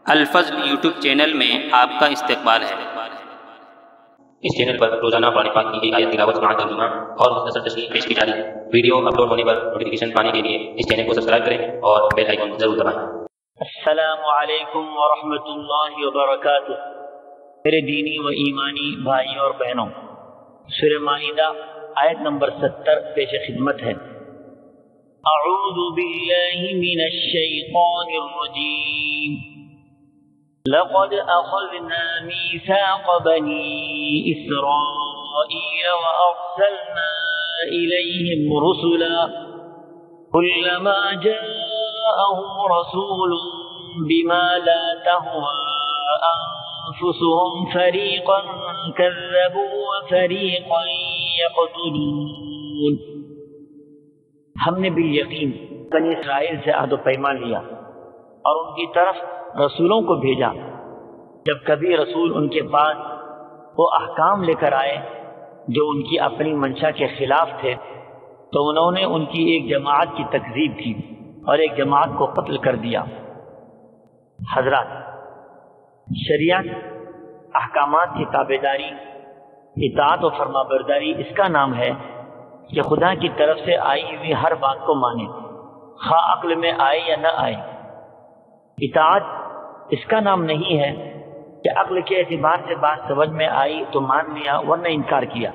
الفضل YouTube channel میں آپ کا استقبال ہے۔ اس چینل پر روزانہ قرآن پاک کی ایک آیت تلاوت سماعت ترجمہ اور مختصر تشریح پیش کی جا رہی ہے۔ ویڈیو اپلوڈ ہونے پر نوٹیفیکیشن پانے کے لیے اس چینل کو سبسکرائب کریں اور بیل آئیکن ضرور دبائیں۔ السلام علیکم ورحمۃ اللہ وبرکاتہ۔ میرے دینی و ایمانی بھائی اور بہنوں، سورہ مائدہ آیت نمبر 70 پیش خدمت ہے۔ اعوذ باللہ من الشیطان الرجیم، لقد اخذنا میثاق بنی اسرائیل وارسلنا الیہم رسلا كلما جاءهم رسول بما لا تهوى أنفسهم فريقا كذبوا وفريقا يقتلون۔ ہم نے بالیقین بنی اسرائیل سے عہد و پیمان لیا اور ان کی طرف رسولوں کو بھیجا۔ جب کبھی رسول ان کے پاس وہ احکام لے کر آئے جو ان کی اپنی منشا کے خلاف تھے تو انہوں نے ان کی ایک جماعت کی تکذیب کی اور ایک جماعت کو قتل کر دیا۔ حضرات، شریعت، احکامات کی تابعداری، اطاعت و فرمانبرداری اس کا نام ہے کہ خدا کی طرف سے آئی ہوئی ہر بات کو مانے، خواہ عقل میں آئے یا نہ آئے۔ اطاعت اس کا نام نہیں ہے کہ عقل کے اعتبار سے بات سمجھ میں آئی تو مان لیا ورنہ انکار کیا۔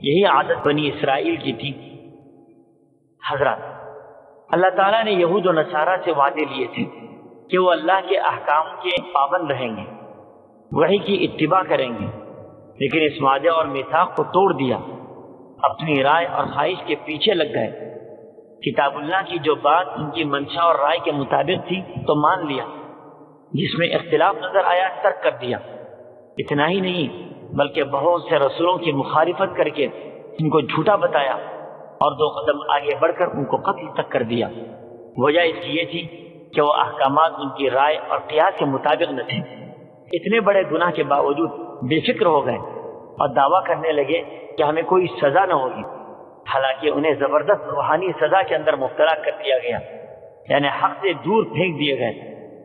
یہی عادت بنی اسرائیل کی تھی۔ حضرات، اللہ تعالیٰ نے یہود و نصارہ سے وعدے لیے تھے کہ وہ اللہ کے احکام کے پابند رہیں گے، وحی کی اتباع کریں گے، لیکن اس وعدے اور میثاق کو توڑ دیا، اپنی رائے اور خواہش کے پیچھے لگ گئے۔ کتاب اللہ کی جو بات ان کی منشا اور رائے کے مطابق تھی تو مان لیا، جس میں اختلاف نظر آیا ترک کر دیا۔ اتنا ہی نہیں بلکہ بہت سے رسولوں کی مخالفت کر کے ان کو جھوٹا بتایا اور 2 قدم آگے بڑھ کر ان کو قتل تک کر دیا۔ وجہ اس کی یہ تھی کہ وہ احکامات ان کی رائے اور قیاس کے مطابق نہ تھے۔ اتنے بڑے گناہ کے باوجود بے فکر ہو گئے اور دعویٰ کرنے لگے کہ ہمیں کوئی سزا نہ ہوگی، حالانکہ انہیں زبردست روحانی سزا کے اندر مبتلا کر دیا گیا، یعنی حق سے دور پھینک دیے گئے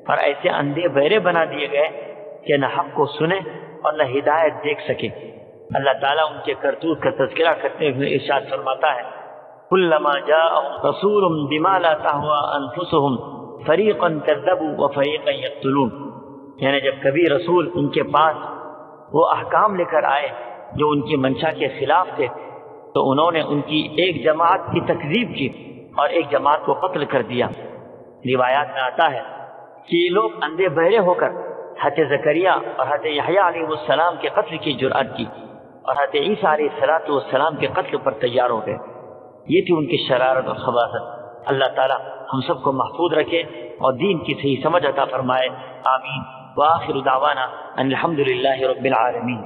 اور ایسے اندھے بہرے بنا دیے گئے کہ نہ حق کو سنے اور نہ ہدایت دیکھ سکے۔ اللہ تعالیٰ ان کے کرتوت کا تذکرہ کرتے ہوئے ارشاد فرماتا ہے، كلما جاءهم رسول بما لا تهوى انفسهم فريقا كذبوا وفريقا يقتلون، یعنی جب کبھی رسول ان کے پاس وہ احکام لے کر آئے جو ان کی منشا کے خلاف تھے تو انہوں نے ان کی ایک جماعت کی تکذیب کی اور ایک جماعت کو قتل کر دیا۔ روایات میں آتا ہے کہ یہ لوگ اندھے بہرے ہو کر حضرت زکریا اور حضرت یحییٰ علیہ السلام کے قتل کی جرأت کی اور حضرت عیسیٰ علیہ السلام کے قتل پر تیار ہو گئے۔ یہ تھی ان کی شرارت اور خباثت۔ اللہ تعالی ہم سب کو محفوظ رکھے اور دین کی صحیح سمجھ عطا فرمائے۔ آمین۔ وآخر دعوانا ان الحمد للہ رب العالمین۔